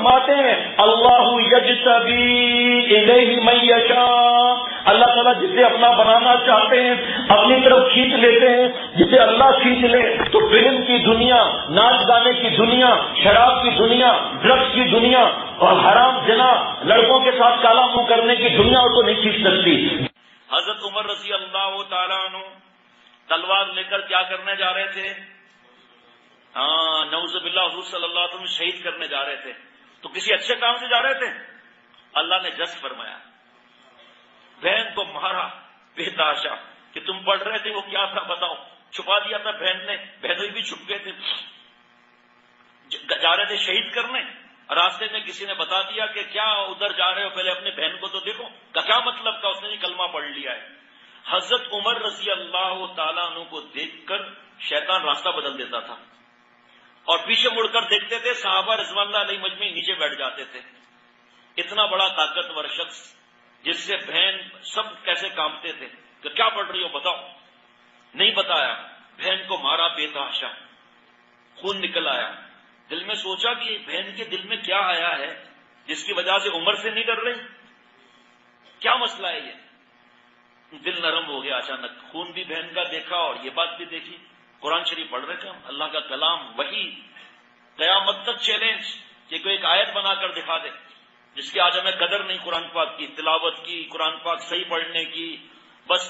فرماتے ہیں اللہ یجتبی الیہ من یشاء، اللہ تعالیٰ جسے اپنا بنانا چاہتے ہیں اپنی طرف کھینچ لیتے ہیں، جسے اللہ کھینچ لے تو فلم کی دنیا، ناچ گانے کی دنیا، شراب کی دنیا، ڈرگس کی دنیا اور حرام زنا، لڑکوں کے ساتھ کالا منہ کرنے کی دنیا اس کو نہیں کھینچ سکتی۔ حضرت عمر رضی اللہ تعالیٰ عنہ تلوار لے کر کیا کرنے جا رہے تھے؟ نعوذ باللہ حضور صلی اللہ علیہ وسلم شہید کرنے جا رہے تھے، تو کسی اچھے کام سے جا رہے تھے؟ اللہ نے جس فرمایا، بہن کو مارا بے تحاشا، کہ تم پڑھ رہے تھے وہ کیا تھا بتاؤ، چھپا دیا تھا بہن نے، بہنوئی بھی چھپ گئے تھے، جا رہے تھے شہید کرنے، راستے میں کسی نے بتا دیا کہ کیا ادھر جا رہے ہو، پہلے اپنے بہن کو تو دیکھو، کیا مطلب کا اس نے کلمہ پڑھ لیا ہے۔ حضرت عمر رضی اللہ تعالیٰ عنہ کو دیکھ کر شیطان راستہ بدل دیتا تھا اور پیچھے مڑ کر دیکھتے تھے، صحابہ رضوان اللہ علیہ مجمعین نیچے بیٹھ جاتے تھے۔ اتنا بڑا طاقتور شخص جس سے بہن سب کیسے کانپتے تھے کہ کیا پڑھ رہی ہو بتاؤ، نہیں بتایا، بہن کو مارا بے تحاشا، خون نکل آیا۔ دل میں سوچا کہ بہن کے دل میں کیا آیا ہے جس کی وجہ سے عمر سے نہیں ڈر رہی، کیا مسئلہ ہے یہ؟ دل نرم ہو گیا اچانک، خون بھی بہن کا دیکھا اور یہ بات بھی دیکھی۔ قرآن شریف پڑھ رہے تھے ہم، اللہ کا کلام، وہی قیامت تک چیلنج کہ کوئی ایک آیت بنا کر دکھا دے جس کی آج ہمیں قدر نہیں، قرآن پاک کی تلاوت کی، قرآن پاک صحیح پڑھنے کی، بس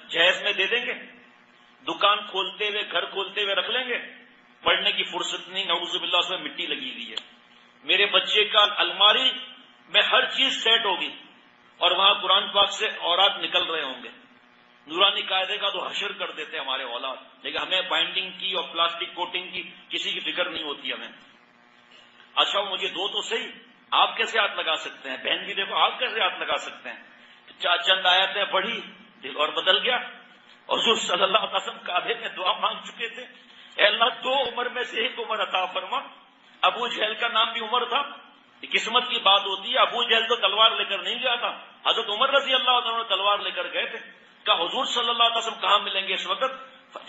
جہیز میں دے دیں گے، دکان کھولتے ہوئے گھر کھولتے ہوئے رکھ لیں گے، پڑھنے کی فرصت نہیں، نعوذ باللہ اس میں مٹی لگی ہوئی ہے۔ میرے بچے کا الماری میں ہر چیز سیٹ ہوگی اور وہاں قرآن پاک سے اورات نکل رہے ہوں گے، نورانی قاعدے کا تو حشر کر دیتے ہمارے اولاد، لیکن ہمیں بائنڈنگ کی اور پلاسٹک کوٹنگ کی کسی کی فکر نہیں ہوتی ہمیں۔ اچھا مجھے دو تو صحیح، آپ کیسے ہاتھ لگا سکتے ہیں؟ بہن بھی دیکھو آپ کیسے ہاتھ لگا سکتے ہیں؟ چند آیتیں پڑھی دل اور بدل گیا۔ حضور صلی اللہ علیہ وسلم کعبے میں دعا مانگ چکے تھے، اے اللہ دو عمر میں سے ایک عمر عطا فرما۔ ابو جہل کا نام بھی عمر تھا، یہ قسمت کی بات ہوتی ہے، ابو جہل تو تلوار لے کر نہیں گیا تھا، حضرت عمر رضی اللہ عنہ تلوار لے کر گئے تھے۔ کہا حضور صلی اللہ علیہ وسلم کہاں ملیں گے اس وقت؟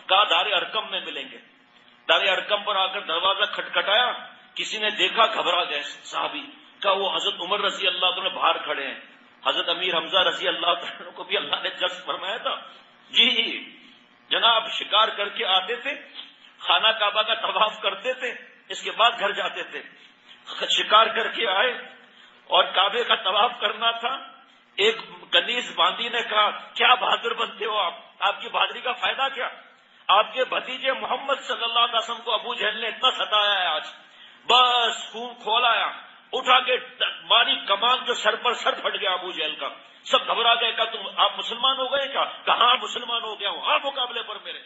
کہا دار ارقم میں ملیں گے۔ دار ارقم پر آ کر دروازہ کھٹکھٹایا، کسی نے دیکھا، گھبرا گئے صحابی، کہا وہ حضرت عمر رضی اللہ عنہ باہر کھڑے ہیں۔ حضرت امیر حمزہ رضی اللہ عنہ کو بھی اللہ نے جذب فرمایا تھا، جی جناب شکار کر کے آتے تھے، خانہ کعبہ کا طواف کرتے تھے، اس کے بعد گھر جاتے تھے، شکار کر کے آئے اور کعبے کا طواف کرنا تھا۔ ایک کنیز باندی نے کہا کیا بہادر بنتے ہو آپ کی بہادری کا فائدہ کیا؟ آپ کے بھتیجے محمد صلی اللہ علیہ وسلم کو ابو جہل نے اتنا ستایا ہے آج، بس خون کھول آیا، اٹھا کے ماری کمان جو سر پر سر پھٹ گیا ابو جہل کا، سب گھبرا گئے، کہا تم آپ مسلمان ہو گئے کیا؟ کہاں مسلمان ہو گیا ہوں، مقابلے پر میرے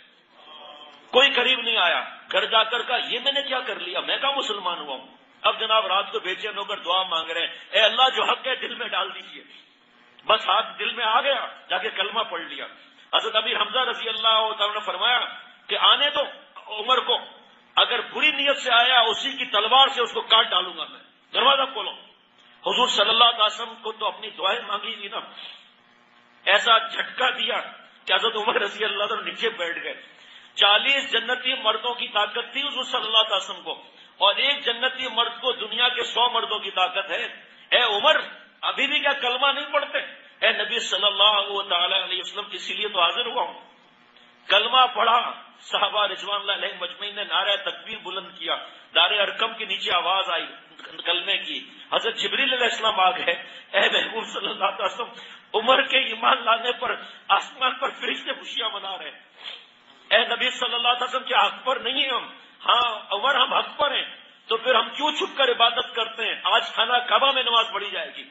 کوئی قریب نہیں آیا۔ گھر جا کر کہا یہ میں نے کیا کر لیا، میں کہاں مسلمان ہوا ہوں؟ اب جناب رات کو بے چین ہو کر دعا مانگ رہے ہیں، اے اللہ جو حق ہے دل میں ڈال دیجیے۔ بس ہاتھ دل میں آ گیا، جا کے کلمہ پڑھ لیا۔ حضرت امیر حمزہ رضی اللہ تعالیٰ نے فرمایا کہ آنے دو عمر کو، اگر بری نیت سے آیا اسی کی تلوار سے اس کو کاٹ ڈالوں گا میں، دروازہ کھولو۔ حضور صلی اللہ علیہ وسلم کو تو اپنی دعائیں مانگی تھی نا، ایسا جھٹکا دیا کہ حضرت عمر رضی اللہ عنہ نیچے بیٹھ گئے۔ 40 جنتی مردوں کی طاقت تھی حضور صلی اللہ علیہ وسلم کو، اور ایک جنتی مرد کو دنیا کے 100 مردوں کی طاقت ہے۔ اے عمر ابھی بھی کیا کلمہ نہیں پڑھتے؟ اے نبی صلی اللہ تعالی علیہ وسلم اسی لیے تو حاضر ہوا ہوں۔ کلمہ پڑھا، صحابہ رضوان اللہ علیہ مجمعین نے نعرہ تکبیر بلند کیا، دار ارقم کے نیچے آواز آئی کلمے کی، حضرت جبریل علیہ السلام آ گئے، اے محبوب صلی اللہ علیہ وسلم عمر کے ایمان لانے پر آسمان پر فرشتے خوشیاں منا رہے ہیں۔ اے نبی صلی اللہ علیہ وسلم کیا حق پر نہیں ہم؟ ہاں عمر ہم حق پر ہیں، تو پھر ہم کیوں چھپ کر عبادت کرتے ہیں؟ آج خانہ کعبہ میں نماز پڑھی جائے گی۔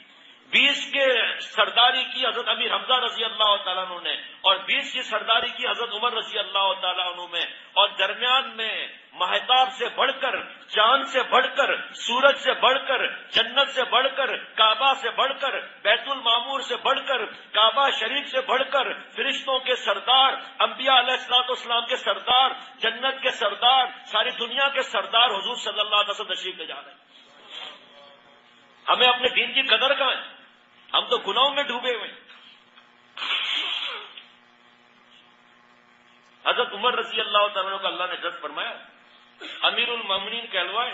20 کے سرداری کی حضرت امیر حمزہ رضی اللہ تعالیٰ عنہ نے، اور 20 کی سرداری کی حضرت عمر رضی اللہ تعالیٰ عنہ میں، اور درمیان میں مہتاب سے بڑھ کر، چاند سے بڑھ کر، سورج سے بڑھ کر، جنت سے بڑھ کر، کعبہ سے بڑھ کر، بیت المعمور سے بڑھ کر، کعبہ شریف سے بڑھ کر، فرشتوں کے سردار، انبیاء علیہ الصلوۃ والسلام کے سردار، جنت کے سردار، ساری دنیا کے سردار حضور صلی اللہ علیہ وسلم تشریف لے جا رہے ہیں۔ ہمیں اپنے دین کی قدر کہاں ہے؟ ہم تو گناہوں میں ڈوبے ہوئے ہیں۔ حضرت عمر رضی اللہ تعالیٰ کو اللہ نے جذب فرمایا، امیر المومنین کہلوائے،